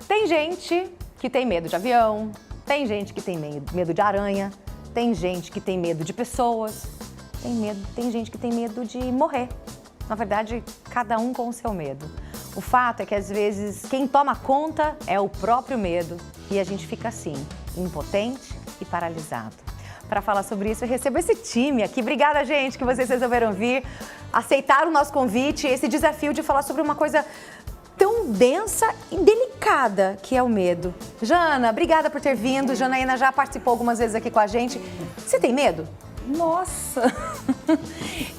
Tem gente que tem medo de avião, tem gente que tem medo de aranha, tem gente que tem medo de pessoas, tem gente que tem medo de morrer. Na verdade, cada um com o seu medo. O fato é que, às vezes, quem toma conta é o próprio medo e a gente fica assim, impotente e paralisado. Para falar sobre isso, eu recebo esse time aqui. Obrigada, gente, que vocês resolveram vir, aceitaram o nosso convite, esse desafio de falar sobre uma coisa tão densa e delicada que é o medo. Jana, obrigada por ter vindo. Janaína já participou algumas vezes aqui com a gente. Você tem medo? Nossa!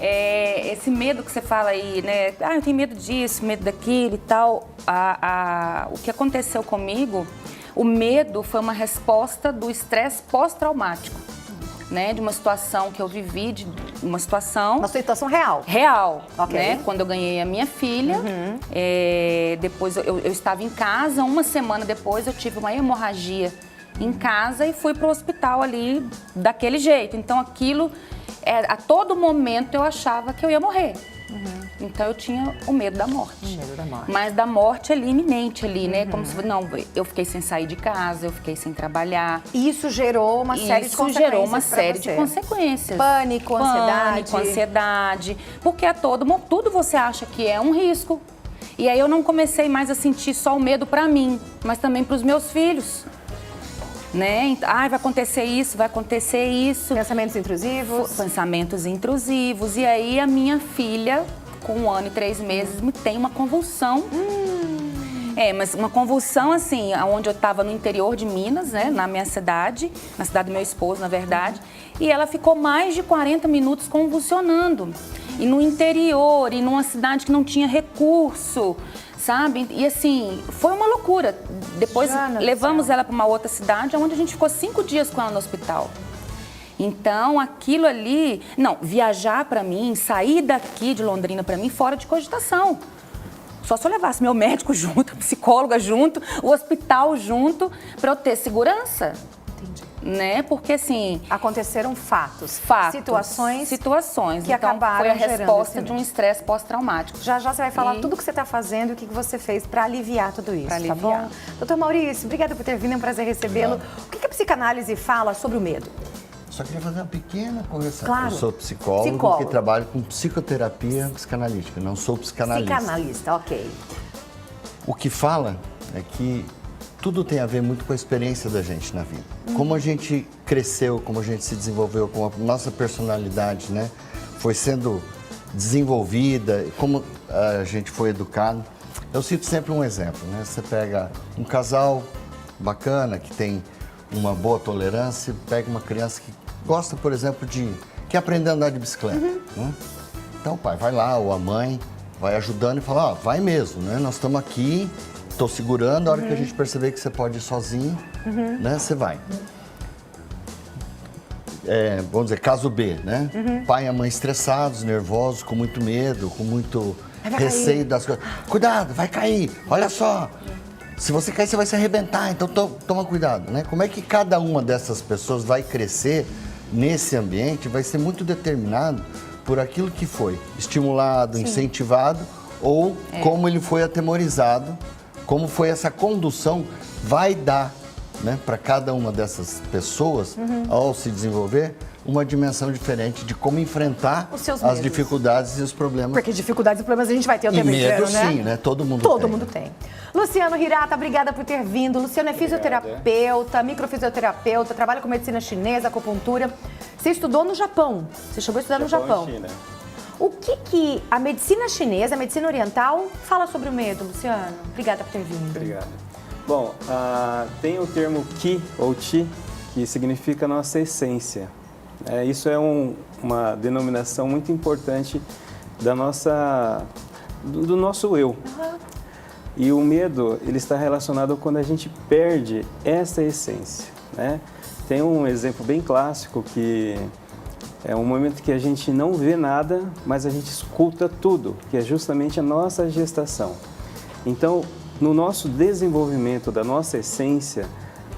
Esse medo que você fala aí, né? Ah, eu tenho medo disso, medo daquilo e tal. O que aconteceu comigo, o medo foi uma resposta do estresse pós-traumático, né? De uma situação que eu vivi, uma situação real? Real, ok. Né? Quando eu ganhei a minha filha, depois eu estava em casa, uma semana depois eu tive uma hemorragia em casa e fui para o hospital ali daquele jeito. Então aquilo, a todo momento eu achava que eu ia morrer. Então eu tinha o medo da morte. O medo da morte. Mas da morte ali, iminente ali, né? Como se, não, eu fiquei sem sair de casa, eu fiquei sem trabalhar. Isso gerou uma série de consequências. Isso gerou uma série de consequências. Pânico, ansiedade. Pânico, ansiedade. Porque tudo você acha que é um risco. E aí eu não comecei mais a sentir só o medo para mim, mas também para os meus filhos. Né? Ai, vai acontecer isso, vai acontecer isso. Pensamentos intrusivos. Pensamentos intrusivos. E aí a minha filha, com 1 ano e 3 meses, me tem uma convulsão. Mas uma convulsão assim, onde eu estava no interior de Minas, né? Na minha cidade, na cidade do meu esposo, na verdade. E ela ficou mais de 40 minutos convulsionando. E no interior, e numa cidade que não tinha recurso, sabe? E assim, foi uma loucura. Depois levamos ela para uma outra cidade, onde a gente ficou 5 dias com ela no hospital. Então, aquilo ali... Não, viajar para mim, sair daqui de Londrina para mim, fora de cogitação. Só se eu levasse meu médico junto, a psicóloga junto, o hospital junto, para eu ter segurança. Entendi. Né? Porque assim... Aconteceram fatos. Situações. Que acabaram foi a resposta de um estresse pós-traumático. Já já você vai falar tudo o que você está fazendo e o que você fez para aliviar tudo isso, tá bom? Doutor Maurício, obrigada por ter vindo, é um prazer recebê-lo. O que a psicanálise fala sobre o medo? Só queria fazer uma pequena correção. Claro. Eu sou psicólogo que trabalho com psicoterapia psicanalítica, não sou psicanalista. Psicanalista, ok. O que fala é que tudo tem a ver muito com a experiência da gente na vida. Como a gente cresceu, como a gente se desenvolveu, como a nossa personalidade, né, foi sendo desenvolvida, como a gente foi educado. Eu cito sempre um exemplo, né? Você pega um casal bacana, que tem uma boa tolerância, pega uma criança que gosta, por exemplo, quer aprender a andar de bicicleta. Né? Então o pai vai lá, ou a mãe, vai ajudando e fala, vai mesmo, né? Nós estamos aqui, estou segurando, a hora que a gente perceber que você pode ir sozinho, né? Você vai. Vamos dizer, caso B, né? Pai e a mãe estressados, nervosos, com muito medo, com muito receio das coisas. Cuidado, vai cair, olha só. Se você cair, você vai se arrebentar, então toma cuidado, né? Como é que cada uma dessas pessoas vai crescer nesse ambiente vai ser muito determinado por aquilo que foi estimulado, incentivado ou como ele foi atemorizado, como foi essa condução, vai dar, né, para cada uma dessas pessoas, ao se desenvolver, uma dimensão diferente de como enfrentar as dificuldades e os problemas. Porque dificuldades e problemas a gente vai ter o tempo inteiro, né? Sim, né? Todo mundo tem. Luciano Hirata, obrigada por ter vindo. Luciano é fisioterapeuta, microfisioterapeuta, trabalha com medicina chinesa, acupuntura. Você estudou no Japão, você chegou a estudar no Japão. China. O que a medicina chinesa, a medicina oriental, fala sobre o medo, Luciano? Obrigada por ter vindo. Obrigado. Bom, tem o termo Qi ou Chi, que significa nossa essência. Isso é uma denominação muito importante do nosso eu. E o medo, ele está relacionado quando a gente perde essa essência, né? Tem um exemplo bem clássico que é um momento que a gente não vê nada, mas a gente escuta tudo, que é justamente a nossa gestação. Então, no nosso desenvolvimento da nossa essência,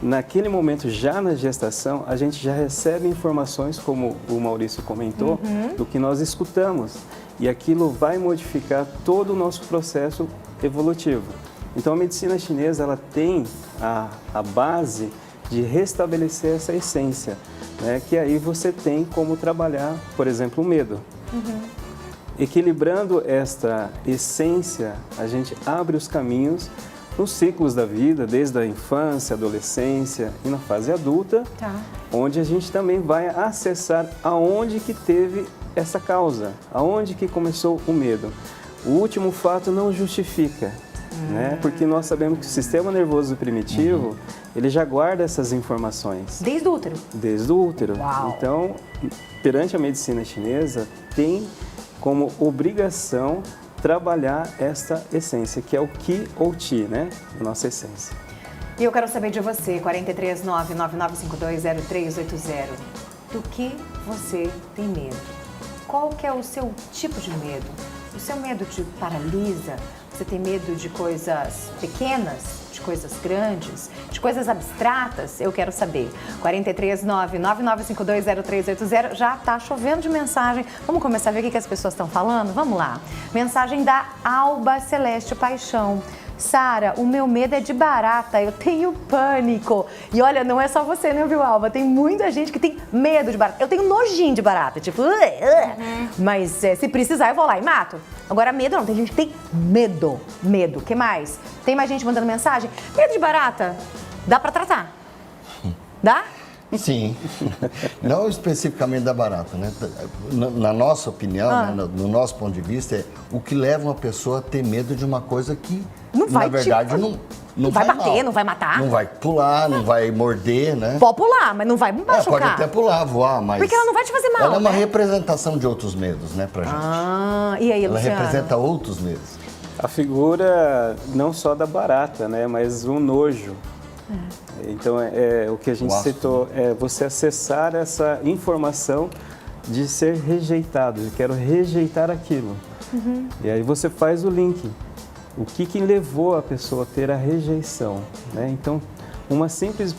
naquele momento, já na gestação, a gente já recebe informações, como o Maurício comentou, do que nós escutamos. E aquilo vai modificar todo o nosso processo evolutivo. Então a medicina chinesa ela tem a base de restabelecer essa essência, né? Que aí você tem como trabalhar, por exemplo, o medo. Equilibrando esta essência, a gente abre os caminhos nos ciclos da vida, desde a infância, adolescência e na fase adulta, onde a gente também vai acessar aonde que teve essa causa, aonde que começou o medo. O último fato não justifica, né? Porque nós sabemos que o sistema nervoso primitivo, ele já guarda essas informações. Desde o útero? Desde o útero. Uau. Então, perante a medicina chinesa, tem como obrigação trabalhar esta essência, que é o Qi ou Ti, né? A nossa essência. E eu quero saber de você, 439-9952-0380. Do que você tem medo? Qual que é o seu tipo de medo? O seu medo te paralisa? Você tem medo de coisas pequenas? De coisas grandes? De coisas abstratas? Eu quero saber. 439-9952-0380. Já tá chovendo de mensagem. Vamos começar a ver o que as pessoas estão falando? Vamos lá. Mensagem da Alba Celeste Paixão. Sara, o meu medo é de barata, eu tenho pânico. E olha, não é só você, né, viu, Alba? Tem muita gente que tem medo de barata. Eu tenho nojinho de barata, tipo... Mas se precisar, eu vou lá e mato. Agora, medo não, tem gente que tem medo. Medo. O que mais? Tem mais gente mandando mensagem? Medo de barata, dá pra tratar? Dá? Sim, não especificamente da barata, né? Na nossa opinião, né? No nosso ponto de vista, é o que leva uma pessoa a ter medo de uma coisa que, não vai, na verdade, não vai bater, mal. não vai matar. Não vai pular, não vai morder, né? Pode pular, mas não vai machucar. Pode até pular, voar, mas... Porque ela não vai te fazer mal, ela é uma né? representação de outros medos, né, pra gente. E aí, ela Luciano? representa outros medos. A figura não só da barata, né, mas o nojo. Então, o que a gente citou é você acessar essa informação de ser rejeitado, de quero rejeitar aquilo. E aí você faz o link. O que levou a pessoa a ter a rejeição, né? Então, um simples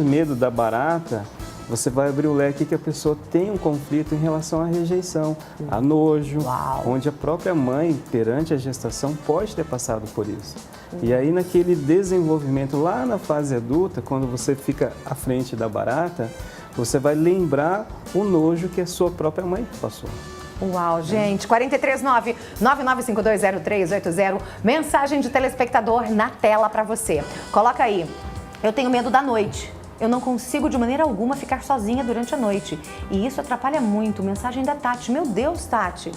medo da barata, você vai abrir o leque que a pessoa tem um conflito em relação à rejeição, a nojo, onde a própria mãe, perante a gestação, pode ter passado por isso. E aí, naquele desenvolvimento lá na fase adulta, quando você fica à frente da barata, você vai lembrar o nojo que a sua própria mãe passou. Uau, gente. 439-99520380. Mensagem de telespectador na tela para você. Coloca aí. Eu tenho medo da noite. Eu não consigo de maneira alguma ficar sozinha durante a noite. E isso atrapalha muito. Mensagem da Tati. Meu Deus, Tati.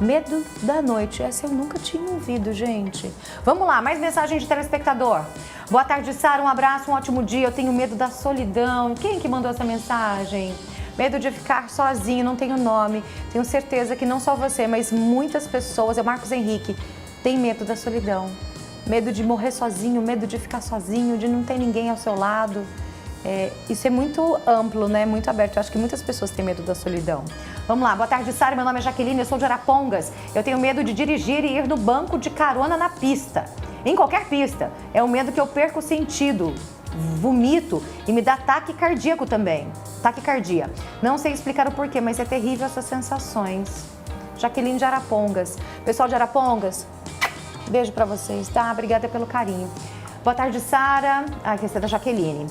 Medo da noite. Essa eu nunca tinha ouvido, gente. Vamos lá, mais mensagem de telespectador. Boa tarde, Sara. Um abraço, um ótimo dia. Eu tenho medo da solidão. Quem que mandou essa mensagem? Medo de ficar sozinho, não tenho nome. Tenho certeza que não só você, mas muitas pessoas, é o Marcos Henrique, tem medo da solidão. Medo de morrer sozinho, medo de ficar sozinho, de não ter ninguém ao seu lado. Isso é muito amplo, né? Muito aberto. Eu acho que muitas pessoas têm medo da solidão. Vamos lá. Boa tarde, Sara. Meu nome é Jaqueline, eu sou de Arapongas. Eu tenho medo de dirigir e ir no banco de carona na pista. Em qualquer pista. É o medo que eu perco o sentido. Vomito e me dá ataque cardíaco também. Taquicardia. Não sei explicar o porquê, mas é terrível essas sensações. Jaqueline de Arapongas. Pessoal de Arapongas, beijo pra vocês, tá? Obrigada pelo carinho. Boa tarde, Sara. Essa é da Jaqueline.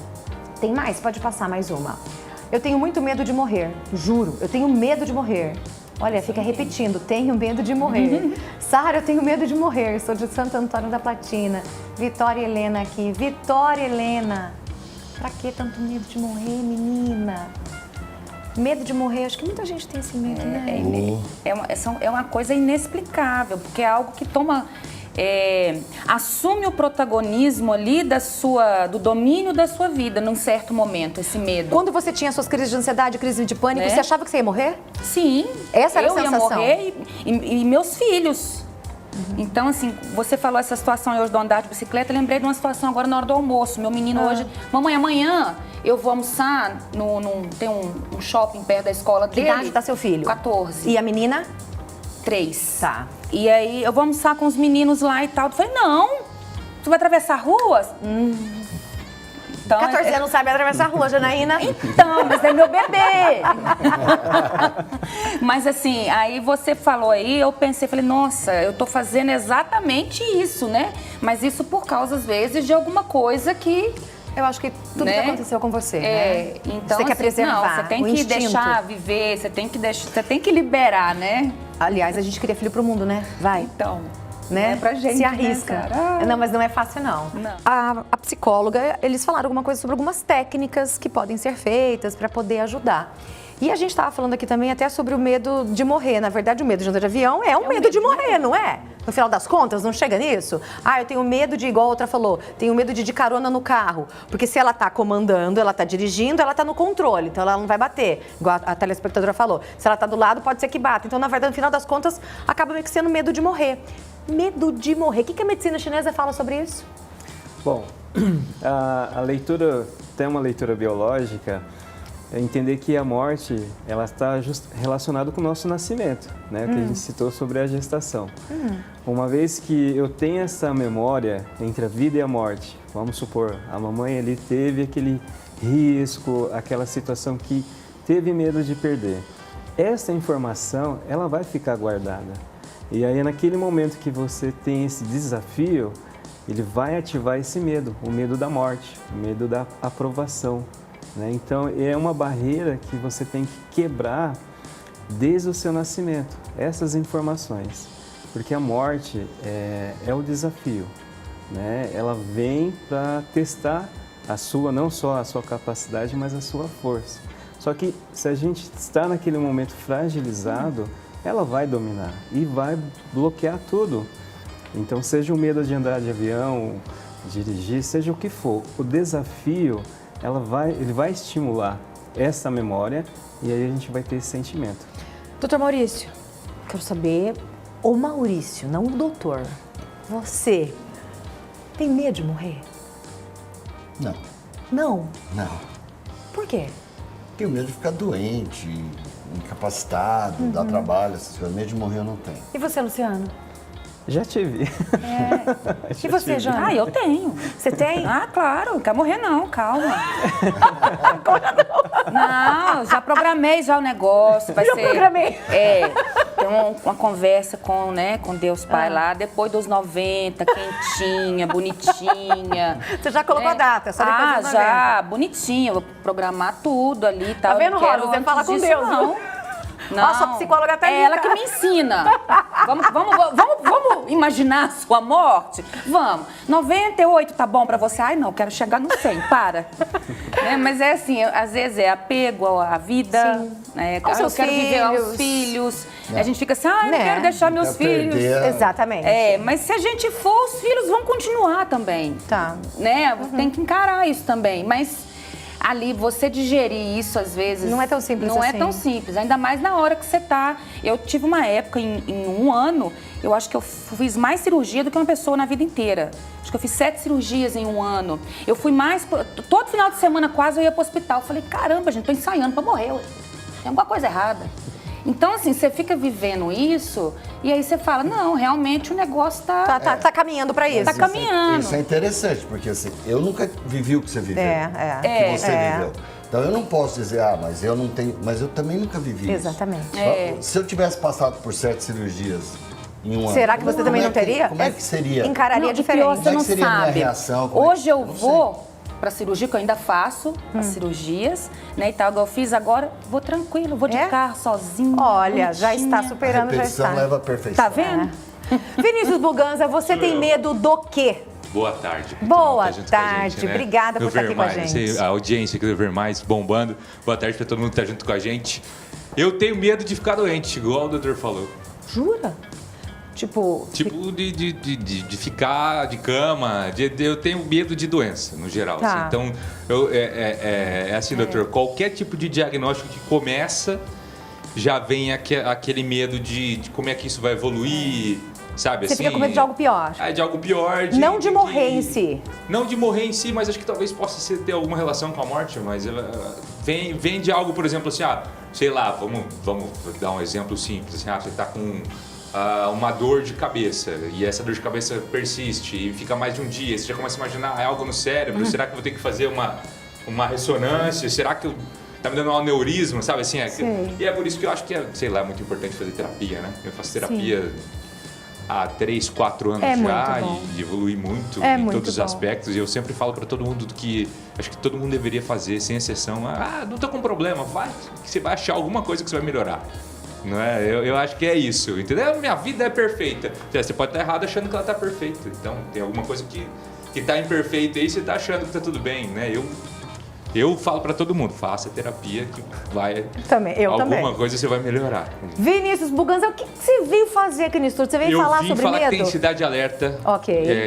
Tem mais? Pode passar mais uma. Eu tenho muito medo de morrer, juro. Eu tenho medo de morrer. Olha, fica repetindo, tenho medo de morrer. Sara, eu tenho medo de morrer. Sou de Santo Antônio da Platina. Vitória Helena aqui. Vitória Helena. Pra que tanto medo de morrer, menina? Medo de morrer, acho que muita gente tem esse medo, né? É uma coisa inexplicável, porque é algo que toma... assume o protagonismo ali do domínio da sua vida num certo momento, esse medo. Quando você tinha suas crises de ansiedade, crise de pânico, você achava que você ia morrer? Sim. Essa era a sensação? Eu ia morrer e meus filhos. Então, assim, você falou essa situação hoje do andar de bicicleta, eu lembrei de uma situação agora na hora do almoço. Meu menino hoje, mamãe, amanhã eu vou almoçar tem um shopping perto da escola dele. Que idade tá seu filho? 14. E a menina? 3. Tá. E aí, eu vou almoçar com os meninos lá e tal. Eu falei, não, tu vai atravessar ruas? Então, 14 anos não sabe atravessar a rua, Janaína. Então, mas é meu bebê. Mas assim, aí você falou aí, eu pensei, falei, nossa, eu tô fazendo exatamente isso, né? Mas isso por causa, às vezes, de alguma coisa que... Eu acho que tudo né? que aconteceu com você, É, né? então você quer assim, preservar não, você tem o que instinto. deixar viver, você tem que liberar, né? Aliás, a gente cria filho pro mundo, né? Vai. Então, Né? é pra gente, se né, arrisca. cara? Não, mas não é fácil, não. Não. A psicóloga, eles falaram alguma coisa sobre algumas técnicas que podem ser feitas para poder ajudar. E a gente estava falando aqui também até sobre o medo de morrer. Na verdade, o medo de andar de avião é um medo de morrer, não é? No final das contas, não chega nisso? Ah, eu tenho medo de, igual a outra falou, tenho medo de ir de carona no carro. Porque se ela tá comandando, ela tá dirigindo, ela tá no controle, então ela não vai bater. Igual a telespectadora falou. Se ela tá do lado, pode ser que bata. Então, na verdade, no final das contas, acaba meio que sendo medo de morrer. Medo de morrer. O que a medicina chinesa fala sobre isso? Bom, a leitura, tem uma leitura biológica, é entender que a morte, ela está relacionada com o nosso nascimento, né? Que a gente citou sobre a gestação. Uma vez que eu tenho essa memória entre a vida e a morte, vamos supor, a mamãe ali teve aquele risco, aquela situação que teve medo de perder. Essa informação, ela vai ficar guardada. E aí, naquele momento que você tem esse desafio, ele vai ativar esse medo, o medo da morte, o medo da aprovação, né? Então, é uma barreira que você tem que quebrar desde o seu nascimento, essas informações. Porque a morte é o desafio, né? Ela vem para testar a sua, não só a sua capacidade, mas a sua força. Só que se a gente está naquele momento fragilizado, ela vai dominar e vai bloquear tudo. Então, seja o medo de andar de avião, dirigir, seja o que for, o desafio, ele vai estimular essa memória e aí a gente vai ter esse sentimento. Doutor Maurício, quero saber, o Maurício, não o doutor, você tem medo de morrer? Não, Não? não. Por quê? Tenho medo de ficar doente, incapacitado, dar trabalho, essas coisas. Medo de morrer eu não tenho. E você, Luciano? Já tive. E você, Jana? Ah, eu tenho. Você tem? Ah, claro, não quer morrer não, calma. Não, já programei já o negócio, vai Já ser... programei. Tem uma conversa com Deus Pai lá, depois dos 90, quentinha, bonitinha. Você já colocou a data, só depois dos 90. já, bonitinha, vou programar tudo ali e tal. Tá vendo, Não quero Rosa? Você antes fala com disso, Deus, não. viu? Não, Ó, sua psicóloga tá é linda. ela que me ensina. Vamos imaginar a sua morte? Vamos. 98 tá bom pra você? Ai, não, quero chegar no 100, para. Né? Mas é assim, às vezes é apego à vida. Sim. Né? Aos seus eu quero viver aos filhos. filhos. A gente fica assim, eu não Né? quero deixar meus Quer filhos. perder Exatamente. Mas se a gente for, os filhos vão continuar também. Tá. Né? Tem que encarar isso também. Mas ali, você digerir isso, às vezes... Não é tão simples Não assim. é tão simples, ainda mais na hora que você tá... Eu tive uma época, em um ano, eu acho que eu fiz mais cirurgia do que uma pessoa na vida inteira. Acho que eu fiz 7 cirurgias em um ano. Eu fui mais... Todo final de semana quase eu ia pro hospital. Eu falei, caramba, gente, tô ensaiando pra morrer. Tem alguma coisa errada. Então, assim, você fica vivendo isso e aí você fala, não, realmente o negócio tá... Tá caminhando pra isso. Tá caminhando. Isso é interessante, porque assim, eu nunca vivi o que você viveu. É. Que você viveu. Então eu não posso dizer, mas eu não tenho. Mas eu também nunca vivi Exatamente. isso. Se eu tivesse passado por 7 cirurgias em um ano. Será que você como também é não teria? Como é que seria? Encararia Não, e diferente. pior, Como você é que não seria a minha sabe. reação? Como é que- Hoje eu não vou pra cirurgia, que eu ainda faço as cirurgias, né, e tal, igual eu fiz agora, vou tranquilo, vou de É? carro, sozinho. Olha, já bonitinha. está superando, A já repetição está. leva à perfeição. Tá vendo? Vinícius Buganza, você tem medo do quê? Boa tarde. Boa Tá junto com a tarde, gente, né? obrigada por Do estar aqui Ver com a Mais, gente. A audiência aqui do Ver Mais bombando. Boa tarde para todo mundo que tá junto com a gente. Eu tenho medo de ficar doente, igual o doutor falou. Jura? Tipo, De ficar de cama, eu tenho medo de doença, no geral. Tá. Assim. Então, é assim, doutor, qualquer tipo de diagnóstico que começa, já vem aquele medo de como é que isso vai evoluir, sabe? você assim, fica com medo de algo pior. De algo pior. Não de morrer em si. Não de morrer em si, mas acho que talvez possa ter alguma relação com a morte, mas vem de algo, por exemplo, assim, sei lá, vamos dar um exemplo simples, assim, você tá com uma dor de cabeça e essa dor de cabeça persiste e fica mais de um dia, você já começa a imaginar, é algo no cérebro, será que eu vou ter que fazer uma ressonância, será que tá me dando um aneurisma, sabe assim? E é por isso que eu acho que sei lá, é muito importante fazer terapia, né? Eu faço terapia há 3, 4 anos já e evolui muito em todos os aspectos. E eu sempre falo para todo mundo que acho que todo mundo deveria fazer, sem exceção. Não tô com problema, vai que você vai achar alguma coisa que você vai melhorar. Não é? Eu acho que é isso, entendeu? Minha vida é perfeita. Você pode estar errado achando que ela tá perfeita. Então tem alguma coisa que tá imperfeita aí, você tá achando que tá tudo bem, né? Eu falo pra todo mundo, faça terapia que vai... Alguma coisa você vai melhorar. Vinícius Buganza, o que você veio fazer aqui no estúdio? Você veio falar sobre medo? Eu vim falar que tem Cidade Alerta,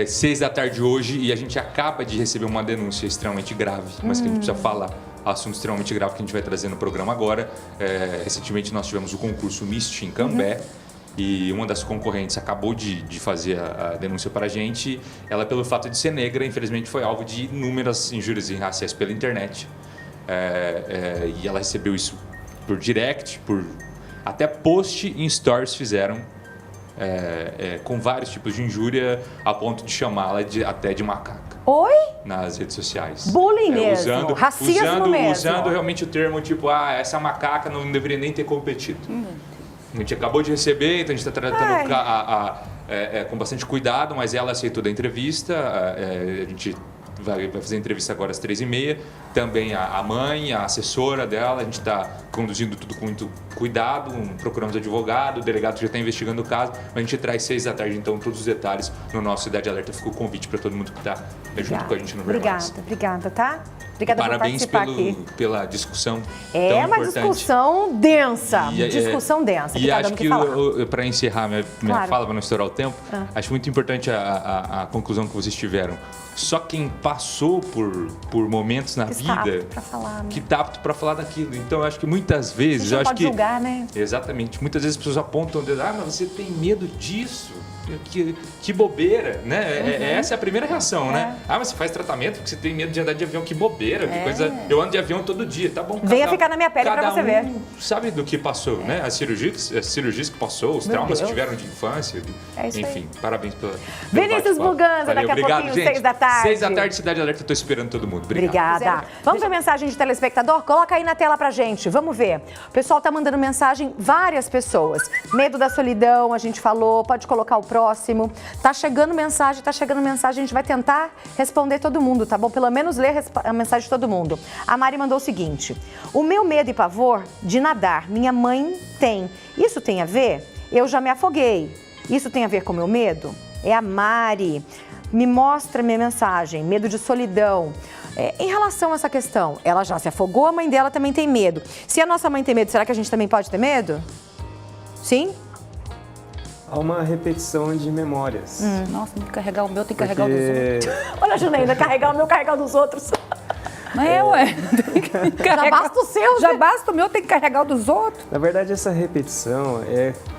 6 da tarde hoje, e a gente acaba de receber uma denúncia extremamente grave, mas que a gente precisa falar. Assunto extremamente grave que a gente vai trazer no programa agora. Recentemente nós tivemos o concurso Mist em Cambé. E uma das concorrentes acabou de fazer a denúncia para a gente. Ela, pelo fato de ser negra, infelizmente foi alvo de inúmeras injúrias raciais pela internet. E ela recebeu isso por direct, até post em stories fizeram, com vários tipos de injúria, a ponto de chamá-la até de macaca. Oi? Nas redes sociais. Bullying mesmo, racismo mesmo. Usando realmente o termo tipo, essa macaca não deveria nem ter competido. A gente acabou de receber, então a gente está tratando com bastante cuidado, mas ela aceitou da entrevista. A gente vai fazer a entrevista agora às 3h30. Também a mãe, a assessora dela, a gente está conduzindo tudo com muito cuidado, procuramos advogado, o delegado já está investigando o caso. A gente traz 6 da tarde, então, todos os detalhes no nosso Cidade Alerta. Fica o convite para todo mundo que está junto com a gente no Vermelhos. Obrigada, tá? Obrigada Parabéns por participar aqui. Pela discussão tão uma importante. Discussão densa, discussão densa. E acho que, para encerrar minha fala, para não estourar o tempo, acho muito importante a conclusão que vocês tiveram. Só quem passou por momentos na vida que está apto para falar daquilo. Então, eu acho que muitas vezes... Você não pode julgar, né? Exatamente. Muitas vezes as pessoas apontam o dedo, mas você tem medo disso? Que bobeira, né?Essa é a primeira reação, né? Mas você faz tratamento porque você tem medo de andar de avião, que bobeira, que coisa. Eu ando de avião todo dia, tá bom? Venha ficar na minha pele pra você ver. Sabe do que passou, né? As cirurgias que passou, os traumas que tiveram de infância. Enfim, parabéns pela. Vinícius Buganza, daqui a pouquinho, 6 da tarde. 6 da tarde, Cidade Alerta, eu tô esperando todo mundo. Obrigada. Vamos ver mensagem de telespectador? Coloca aí na tela pra gente, vamos ver. O pessoal tá mandando mensagem, várias pessoas. Medo da solidão, a gente falou, pode colocar o próximo. Tá chegando mensagem, a gente vai tentar responder todo mundo, tá bom? Pelo menos ler a mensagem de todo mundo. A Mari mandou o seguinte: o meu medo e pavor de nadar, minha mãe tem. Isso tem a ver? Eu já me afoguei. Isso tem a ver com o meu medo? É a Mari. Me mostra minha mensagem, medo de solidão. Em relação a essa questão, ela já se afogou, a mãe dela também tem medo. Se a nossa mãe tem medo, será que a gente também pode ter medo? Sim? Há uma repetição de memórias. Nossa, tem que carregar o meu, tem que carregar o dos outros. Olha, Junaína, carregar o meu, carregar o dos outros. Já basta o seu, já basta o meu, tem que carregar o dos outros. Na verdade, essa repetição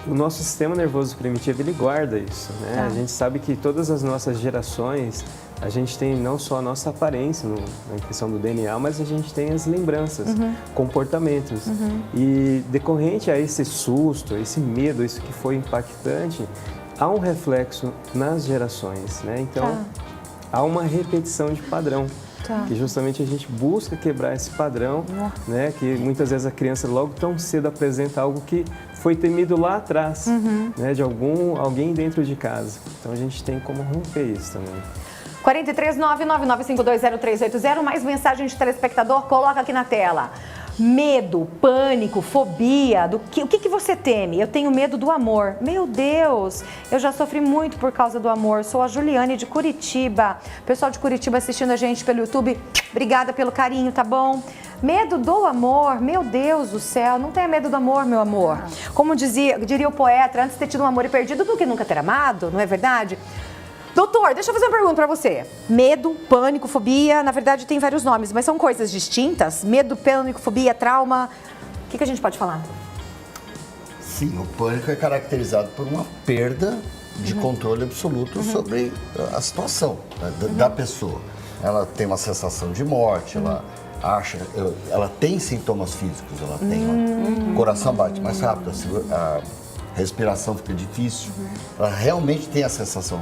o nosso sistema nervoso primitivo, ele guarda isso, né? A gente sabe que todas as nossas gerações, a gente tem não só a nossa aparência na questão do DNA, mas a gente tem as lembranças, comportamentos. E decorrente a esse susto, a esse medo, isso que foi impactante, há um reflexo nas gerações, né? Então, há uma repetição de padrão. Que justamente a gente busca quebrar esse padrão, né? Que muitas vezes a criança logo tão cedo apresenta algo que foi temido lá atrás, né? De alguém dentro de casa. Então a gente tem como romper isso também. 43999520380, mais mensagem de telespectador, coloca aqui na tela. Medo, pânico, fobia, o que você teme? Eu tenho medo do amor. Meu Deus, eu já sofri muito por causa do amor. Sou a Juliane de Curitiba. Pessoal de Curitiba assistindo a gente pelo YouTube, obrigada pelo carinho, tá bom? Medo do amor, meu Deus do céu, não tenha medo do amor, meu amor. Como diria o poeta, antes de ter tido um amor e perdido do que nunca ter amado, não é verdade? Doutor, deixa eu fazer uma pergunta pra você. Medo, pânico, fobia, na verdade tem vários nomes, mas são coisas distintas? Medo, pânico, fobia, trauma, o que a gente pode falar? Sim, o pânico é caracterizado por uma perda de controle absoluto sobre a situação, né, da pessoa. Ela tem uma sensação de morte, ela tem sintomas físicos, ela tem o coração bate mais rápido, respiração fica difícil, ela realmente tem a sensação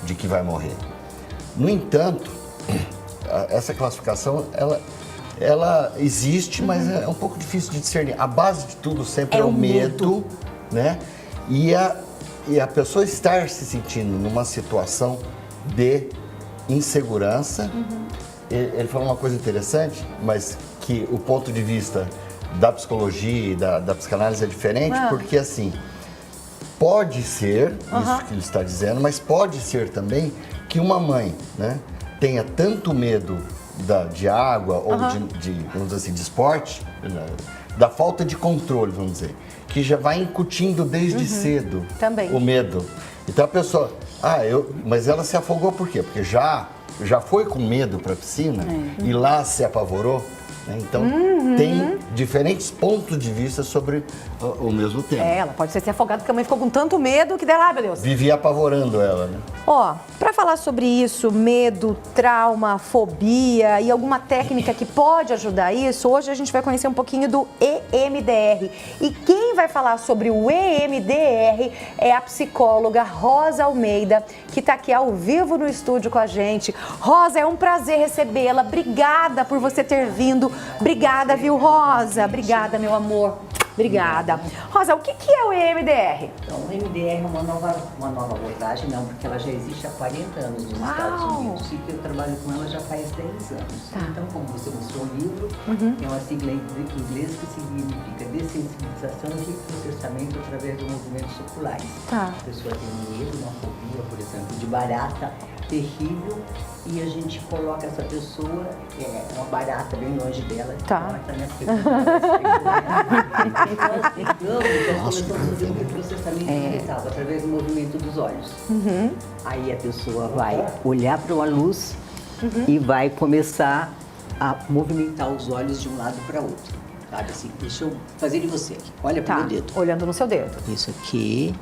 de que vai morrer. No entanto, essa classificação, ela existe, mas é um pouco difícil de discernir. A base de tudo sempre é o medo, né? E a pessoa estar se sentindo numa situação de insegurança. Ele falou uma coisa interessante, mas que o ponto de vista da psicologia e da psicanálise é diferente, porque assim, pode ser, isso que ele está dizendo, mas pode ser também que uma mãe, né, tenha tanto medo de água ou vamos dizer assim, de esporte, né, da falta de controle, vamos dizer, que já vai incutindo desde cedo o medo. Então a pessoa, mas ela se afogou por quê? Porque já foi com medo para a piscina e lá se apavorou. Então, tem diferentes pontos de vista sobre o mesmo tema. Ela pode ser afogada porque a mãe ficou com tanto medo que dela, meu Deus. Vivia apavorando ela, né? Ó, pra falar sobre isso, medo, trauma, fobia e alguma técnica que pode ajudar isso, hoje a gente vai conhecer um pouquinho do EMDR. E quem vai falar sobre o EMDR é a psicóloga Rosa Almeida, que tá aqui ao vivo no estúdio com a gente. Rosa, é um prazer recebê-la. Obrigada por você ter vindo. Obrigada, viu, Rosa? Obrigada, meu amor. Obrigada. Rosa, o que é o EMDR? Então, o EMDR é uma nova abordagem, não, porque ela já existe há 40 anos nos Estados Unidos e que eu trabalho com ela já faz 10 anos. Então, como você mostrou o livro, é uma sigla em inglês que significa dessensibilização e reprocessamento através de movimentos oculares. A pessoa tem medo, uma fobia, por exemplo, de barata terrível, e a gente coloca essa pessoa, uma barata bem longe dela, morta, né? Então, nós começamos a fazer um reprocessamento mental através do movimento dos olhos. Aí a pessoa vai olhar para uma luz e vai começar a movimentar os olhos de um lado para outro. Sabe assim, deixa eu fazer de você aqui. Olha para o meu dedo. Olhando no seu dedo. Isso aqui.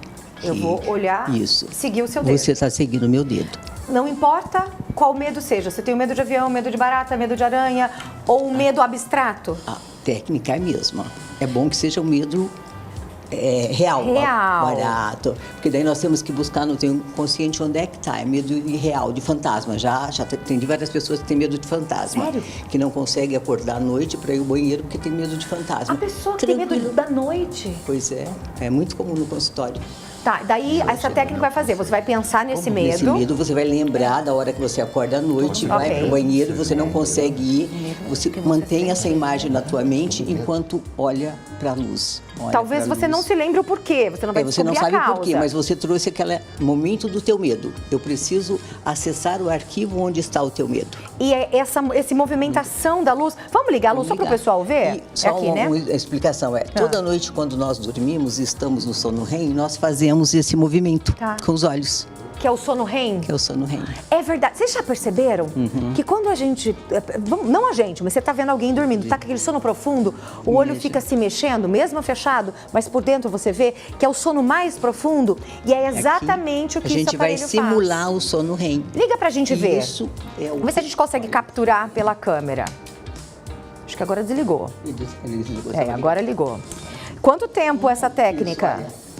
Eu vou olhar, seguir o seu dedo. Você está seguindo o meu dedo. Não importa qual medo seja, você tem medo de avião, medo de barata, medo de aranha ou um medo abstrato? A técnica é a mesma. É bom que seja um medo real, barato. Porque daí nós temos que buscar no teu consciente onde é que está. É medo irreal, de fantasma. Já tem várias pessoas que têm medo de fantasma. Sério? Que não conseguem acordar à noite para ir ao banheiro porque tem medo de fantasma. A pessoa que tem medo da noite. Pois é muito comum no consultório. Tá, daí essa técnica vai fazer, você vai pensar nesse medo. Nesse medo você vai lembrar da hora que você acorda à noite, vai pro banheiro, você não consegue ir, você mantém essa imagem na tua mente enquanto olha para a luz. Talvez você não se lembre o porquê, você não vai descobrir a causa. Você não sabe o porquê, mas você trouxe aquele momento do teu medo. Eu preciso acessar o arquivo onde está o teu medo. E essa movimentação da luz, vamos ligar a luz só para o pessoal ver? Só aqui, né? uma explicação, toda noite quando nós dormimos e estamos no sono REM, nós fazemos esse movimento com os olhos. Que é o sono REM? Que é o sono REM. É verdade. Vocês já perceberam que quando a gente... Não a gente, mas você tá vendo alguém dormindo, tá com aquele sono profundo, o olho fica se mexendo, mesmo fechado, mas por dentro você vê que é o sono mais profundo e é exatamente o que esse aparelho faz. A gente vai simular o sono REM. Liga pra gente ver. Isso é o... Vamos ver se a gente consegue capturar pela câmera. Acho que agora desligou. Ele desligou. Agora ligou. Quanto tempo essa técnica? Isso,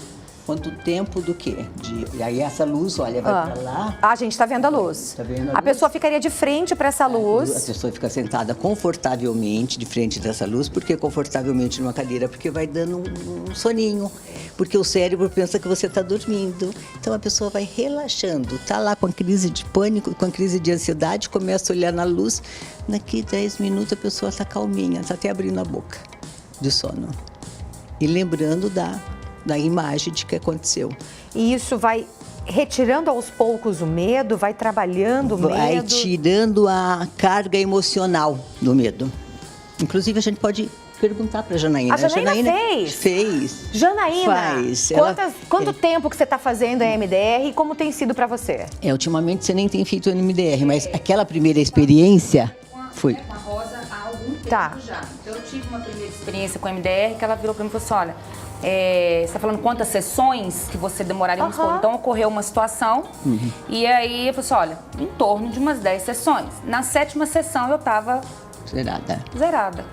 quanto tempo do quê? E aí essa luz, olha, vai pra lá. A gente tá vendo a luz. Tá vendo a luz? Pessoa ficaria de frente para essa luz. A pessoa fica sentada confortavelmente de frente dessa luz. Por que confortavelmente numa cadeira? Porque vai dando um soninho. Porque o cérebro pensa que você está dormindo. Então a pessoa vai relaxando. Tá lá com a crise de pânico, com a crise de ansiedade, começa a olhar na luz. Daqui 10 minutos a pessoa está calminha, está até abrindo a boca de sono. E lembrando da imagem de que aconteceu. E isso vai retirando aos poucos o medo, vai trabalhando o medo. Vai tirando a carga emocional do medo. Inclusive, a gente pode perguntar para a Janaína. A Janaína fez. Janaína, faz. Quanto tempo que você está fazendo a MDR e como tem sido para você? Ultimamente você nem tem feito a MDR, mas aquela primeira experiência foi... Com a Rosa há algum tempo já. Então, eu tive uma primeira experiência com a MDR que ela virou para mim e falou assim, olha... você está falando quantas sessões que você demoraria? Então, ocorreu uma situação e aí eu falei assim, olha, em torno de umas 10 sessões. Na 7ª sessão eu estava... Zerada.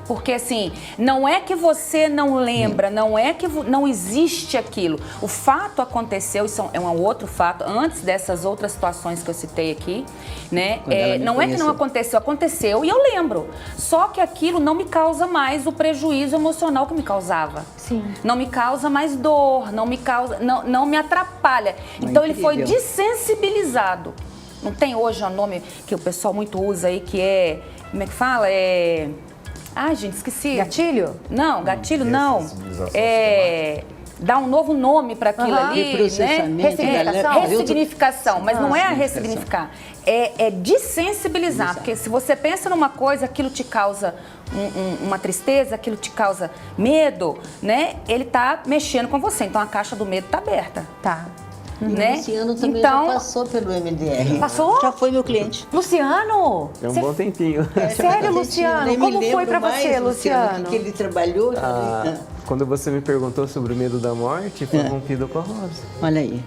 Porque assim, não é que você não lembra, não é que não existe aquilo. O fato aconteceu, isso é um outro fato, antes dessas outras situações que eu citei aqui, né? Não é que não aconteceu, aconteceu e eu lembro. Só que aquilo não me causa mais o prejuízo emocional que me causava. Sim. Não me causa mais dor, não me atrapalha. Então ele foi dessensibilizado. Não tem hoje um nome que o pessoal muito usa aí, que é... Como é que fala? Ai, gente, esqueci. Gatilho? Não, gatilho não. Dá um novo nome para aquilo ali, Reprocessamento, né? Ressignificação, mas não é a ressignificar. É dessensibilizar, porque se você pensa numa coisa, aquilo te causa uma tristeza, aquilo te causa medo, né? Ele tá mexendo com você, então a caixa do medo tá aberta. Tá. Né? O Luciano também então, já passou pelo MDR. Passou? Já foi meu cliente. Luciano? É um bom tempinho. Sério, Luciano? Nem me Como foi lembro pra mais, você, Luciano? O que ele trabalhou? Quando você me perguntou sobre o medo da morte, foi rompido com a Rosa. Olha aí.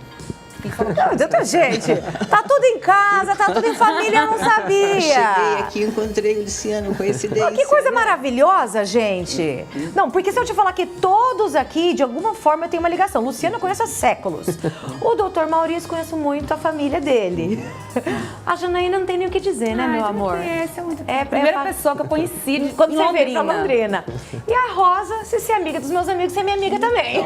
Gente, tá tudo em casa, tá tudo em família, eu não sabia. Cheguei aqui, encontrei o Luciano, coincidência. Que coisa maravilhosa, gente. Não, porque se eu te falar que todos aqui, de alguma forma, têm uma ligação. Luciano eu conheço há séculos. O doutor Maurício, conheço muito a família dele. A Janaína não tem nem o que dizer, né, meu amor? É a primeira pessoa que eu conheci quando em você veio pra Londrina. Londrina. E a Rosa, se ser amiga dos meus amigos, você é minha amiga também.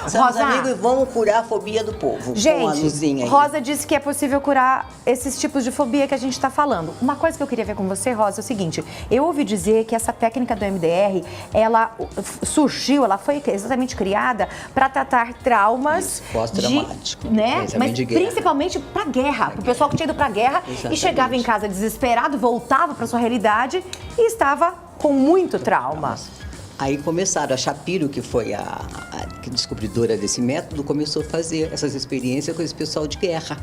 Somos amigos e vamos curar a fobia do povo. Com a luzinha Gente, aí. Rosa disse que é possível curar esses tipos de fobia que a gente está falando. Uma coisa que eu queria ver com você, Rosa, é o seguinte. Eu ouvi dizer que essa técnica do MDR, ela surgiu, ela foi exatamente criada para tratar traumas pós-traumático, né? Mas de guerra. Principalmente para guerra. Para o pessoal que tinha ido para guerra e chegava em casa desesperado, voltava para sua realidade e estava com muito trauma. Aí começaram, a Shapiro, que foi a descobridora desse método, começou a fazer essas experiências com esse pessoal de guerra.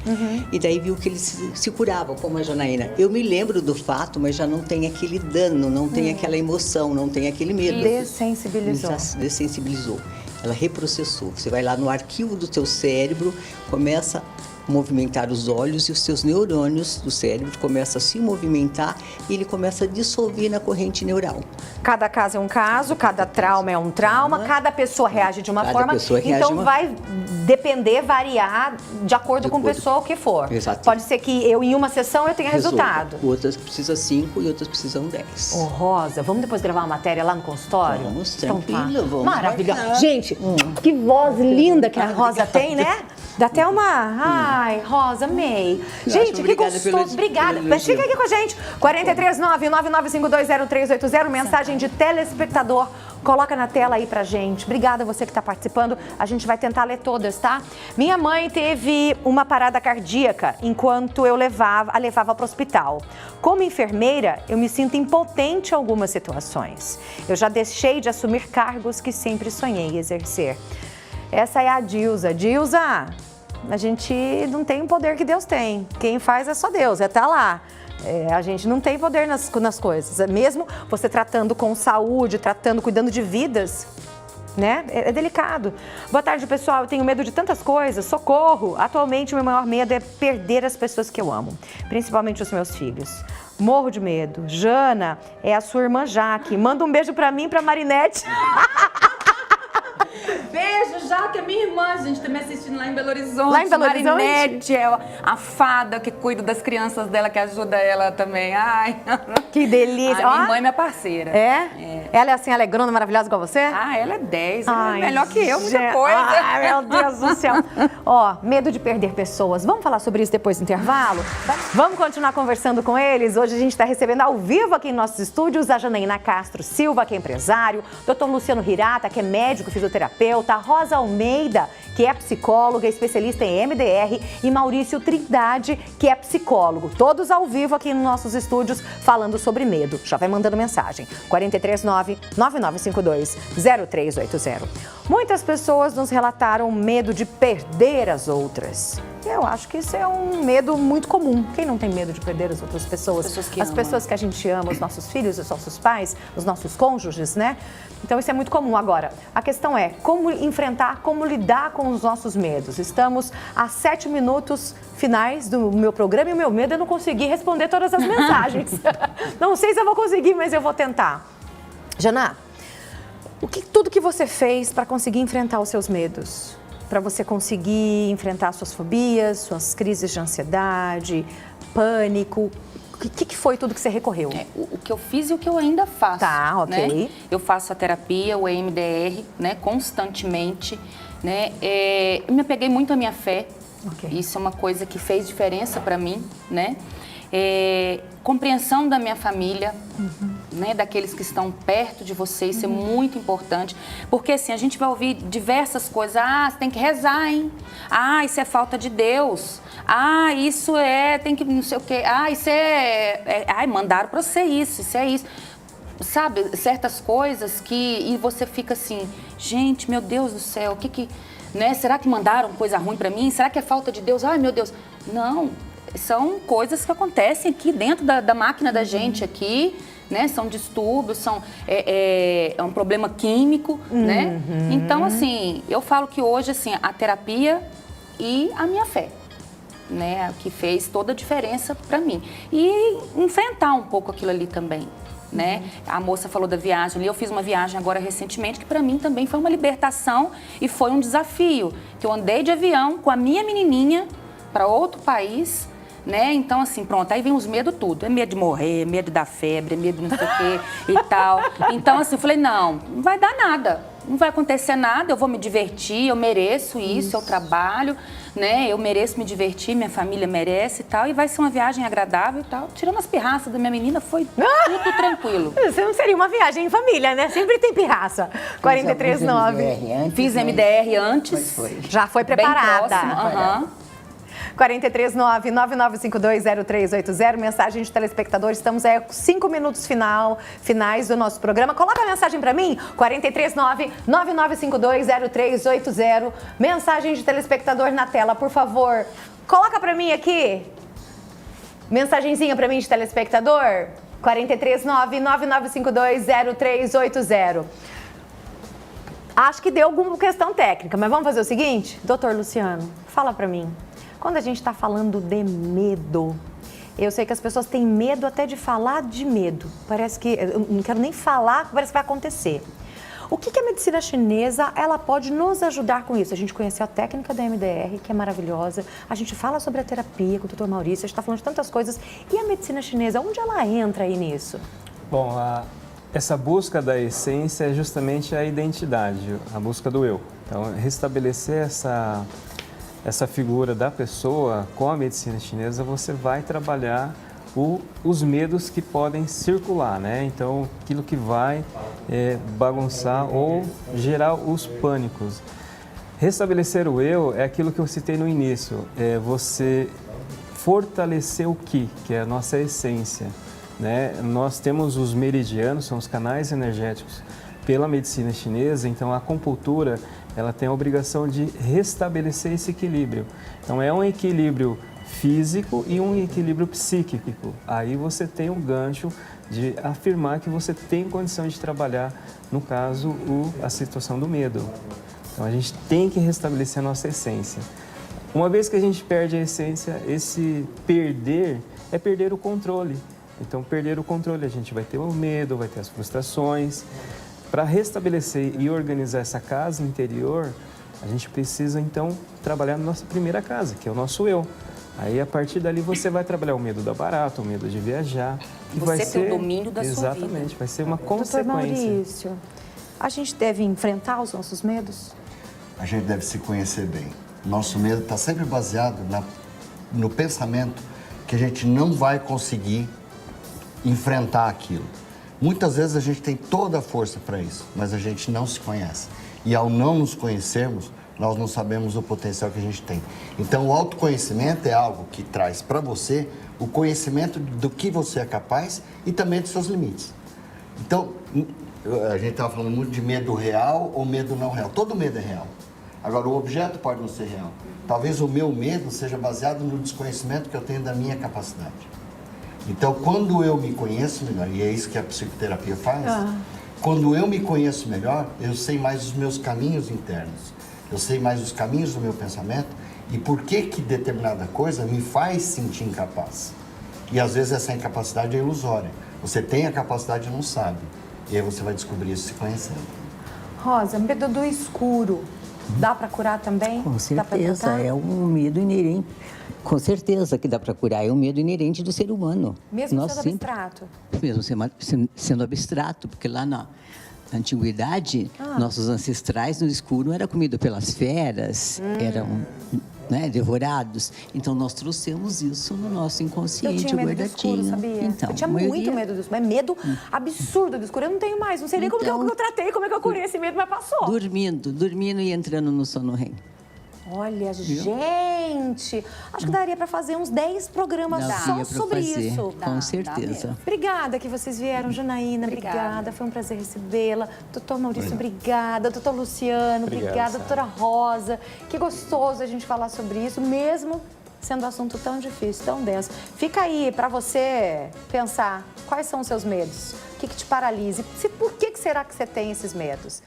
E daí viu que eles se curavam, como a Janaína. Eu me lembro do fato, mas já não tem aquele dano, não tem aquela emoção, não tem aquele medo. Dessensibilizou. Dessensibilizou. Ela reprocessou. Você vai lá no arquivo do teu cérebro, começa movimentar os olhos e os seus neurônios do cérebro começam a se movimentar e ele começa a dissolver na corrente neural. Cada caso é um caso, cada trauma é um trauma, cada pessoa reage de uma forma. Então vai depender, variar de acordo com a pessoa o que for. Exato. Pode ser que eu em uma sessão eu tenha resultado. Outras precisam 5 e outras precisam 10. Ô, Rosa, vamos depois gravar uma matéria lá no consultório? Vamos, tranquilo, vamos. Maravilhoso. Gente, que voz linda que a Rosa tem, né? Dá até uma... Ai, Rosa, amei. Gente, que gostoso. Obrigada. Mas fica aqui com a gente. 439-99520380, mensagem de telespectador. Coloca na tela aí pra gente. Obrigada a você que está participando. A gente vai tentar ler todas, tá? Minha mãe teve uma parada cardíaca enquanto eu a levava para o hospital. Como enfermeira, eu me sinto impotente em algumas situações. Eu já deixei de assumir cargos que sempre sonhei exercer. Essa é a Dilza. Dilza, a gente não tem o poder que Deus tem. Quem faz é só Deus, tá lá. A gente não tem poder nas coisas. Mesmo você tratando com saúde, cuidando de vidas, né? É delicado. Boa tarde, pessoal. Eu tenho medo de tantas coisas. Socorro! Atualmente, o meu maior medo é perder as pessoas que eu amo, principalmente os meus filhos. Morro de medo. Jana, é a sua irmã Jaque. Manda um beijo pra mim e pra Marinete. Beijo, Jaque, é minha irmã, a gente tá me assistindo lá em Belo Horizonte. Lá em Belo Horizonte? Marinete, é a fada que cuida das crianças dela, que ajuda ela também. Ai, que delícia. A minha mãe é minha parceira. É? Ela é assim, alegrona, maravilhosa igual você? Ah, ela é 10, ela é melhor que eu, muita coisa. Ai, meu Deus do céu. Ó, medo de perder pessoas. Vamos falar sobre isso depois do intervalo? Vamos continuar conversando com eles? Hoje a gente está recebendo ao vivo aqui em nossos estúdios a Janaína Castro Silva, que é empresário, Dr. Luciano Hirata, que é médico, fisioterapeuta, Rosa Almeida, que é psicóloga, especialista em MDR, e Maurício Trindade, que é psicólogo. Todos ao vivo aqui nos nossos estúdios falando sobre medo. Já vai mandando mensagem. 439-9952-0380. Muitas pessoas nos relataram medo de perder as outras. Eu acho que isso é um medo muito comum. Quem não tem medo de perder as outras pessoas? As pessoas que as amam. pessoas que a gente ama, os nossos filhos, os nossos pais, os nossos cônjuges, né? Então isso é muito comum. Agora, a questão é como enfrentar, como lidar com os nossos medos. Estamos a 7 minutos finais do meu programa e o meu medo é não conseguir responder todas as mensagens. Não sei se eu vou conseguir, mas eu vou tentar. Jana, tudo que você fez para conseguir enfrentar os seus medos? Para você conseguir enfrentar suas fobias, suas crises de ansiedade, pânico? O que foi tudo que você recorreu? O que eu fiz e o que eu ainda faço. Tá, ok. Né? Eu faço a terapia, o EMDR, né, constantemente. Né? Eu me apeguei muito à minha fé. Ok. Isso é uma coisa que fez diferença para mim, né? Compreensão da minha família, né? Daqueles que estão perto de você, isso é muito importante. Porque assim, a gente vai ouvir diversas coisas. Ah, você tem que rezar, hein? Ah, isso é falta de Deus. Ah, isso tem que não sei o quê. Ah, isso ai, mandaram para você isso é isso. Sabe, certas coisas e você fica assim, gente, meu Deus do céu, o que né? Será que mandaram coisa ruim para mim? Será que é falta de Deus? Ai, meu Deus. Não, são coisas que acontecem aqui dentro da máquina da gente aqui, né? São distúrbios, é um problema químico, né? Então, assim, eu falo que hoje, assim, a terapia e a minha fé, né? Que fez toda a diferença para mim. E enfrentar um pouco aquilo ali também. Né? A moça falou da viagem ali, eu fiz uma viagem agora recentemente que para mim também foi uma libertação e foi um desafio, que eu andei de avião com a minha menininha para outro país, né? Então assim, pronto, aí vem os medos tudo, é medo de morrer, medo de dar febre, é medo de não sei o quê e tal. Então assim, eu falei, não vai dar nada, não vai acontecer nada, eu vou me divertir, eu mereço isso. Eu trabalho, né? Eu mereço me divertir, minha família merece e tal, e vai ser uma viagem agradável e tal. Tirando as pirraças da minha menina, foi tudo tranquilo. Você não seria uma viagem em família, né? Sempre tem pirraça. 43,9. Fiz MDR antes. Foi. Já foi Bem preparada. próximo, aham. 439-9952-0380, mensagem de telespectador. Estamos a 5 minutos finais do nosso programa. Coloca a mensagem para mim, 439-9952-0380. Mensagem de telespectador na tela, por favor. Coloca para mim aqui. Mensagenzinha para mim de telespectador, 439-9952-0380. Acho que deu alguma questão técnica, mas vamos fazer o seguinte? Doutor Luciano, fala para mim. Quando a gente está falando de medo, eu sei que as pessoas têm medo até de falar de medo. Parece que, eu não quero nem falar, parece que vai acontecer. O que a medicina chinesa, ela pode nos ajudar com isso? A gente conheceu a técnica da MDR, que é maravilhosa. A gente fala sobre a terapia com o Dr. Maurício, a gente está falando de tantas coisas. E a medicina chinesa, onde ela entra aí nisso? Bom, essa busca da essência é justamente a identidade, a busca do eu. Então, restabelecer essa figura da pessoa com a medicina chinesa, você vai trabalhar os medos que podem circular, né? Então, aquilo que vai bagunçar ou gerar os pânicos. Restabelecer o eu é aquilo que eu citei no início, é você fortalecer o que é a nossa essência, né? Nós temos os meridianos, são os canais energéticos pela medicina chinesa, então a acupuntura ela tem a obrigação de restabelecer esse equilíbrio. Então é um equilíbrio físico e um equilíbrio psíquico. Aí você tem um gancho de afirmar que você tem condição de trabalhar, no caso, a situação do medo. Então a gente tem que restabelecer a nossa essência. Uma vez que a gente perde a essência, esse perder é perder o controle. Então perder o controle, a gente vai ter o medo, vai ter as frustrações. Para restabelecer e organizar essa casa interior, a gente precisa então trabalhar na nossa primeira casa, que é o nosso eu. Aí a partir dali você vai trabalhar o medo da barata, o medo de viajar. E Você vai tem ser, o domínio da sua vida. Exatamente, vai ser uma Doutor consequência. Maurício, a gente deve enfrentar os nossos medos? A gente deve se conhecer bem. Nosso medo está sempre baseado no pensamento que a gente não vai conseguir enfrentar aquilo. Muitas vezes a gente tem toda a força para isso, mas a gente não se conhece. E ao não nos conhecermos, nós não sabemos o potencial que a gente tem. Então o autoconhecimento é algo que traz para você o conhecimento do que você é capaz e também dos seus limites. Então, a gente estava falando muito de medo real ou medo não real. Todo medo é real. Agora, o objeto pode não ser real. Talvez o meu medo seja baseado no desconhecimento que eu tenho da minha capacidade. Então, quando eu me conheço melhor, e é isso que a psicoterapia faz, quando eu me conheço melhor, eu sei mais os meus caminhos internos, eu sei mais os caminhos do meu pensamento e por que determinada coisa me faz sentir incapaz. E às vezes essa incapacidade é ilusória. Você tem a capacidade e não sabe. E aí você vai descobrir isso se conhecendo. Rosa, medo do escuro. Dá para curar também? Com Dá pra certeza, tratar? é um medo inerente. Com certeza que dá para curar, é um medo inerente do ser humano. Mesmo Nós sendo sempre- abstrato? Mesmo sendo abstrato, porque lá na antiguidade, nossos ancestrais no escuro eram comidos pelas feras, eram devorados. Então, nós trouxemos isso no nosso Eu inconsciente tinha medo do escuro, guardadinho. sabia? Então, eu tinha a maioria- muito medo do escuro. É medo absurdo do escuro. Eu não tenho mais. Não sei nem como que Então- eu tratei, como é que eu curei esse medo, mas passou. Dormindo e entrando no sono REM. Olha, gente, acho que daria para fazer uns 10 programas Daria só pra sobre fazer, isso. com certeza. Obrigada que vocês vieram, Janaína, obrigada. Foi um prazer recebê-la. Doutor Maurício, obrigada. Doutor Luciano, obrigada. Sara. Doutora Rosa, que gostoso a gente falar sobre isso, mesmo sendo um assunto tão difícil, tão denso. Fica aí para você pensar quais são os seus medos, o que te paralisa, por que será que você tem esses medos?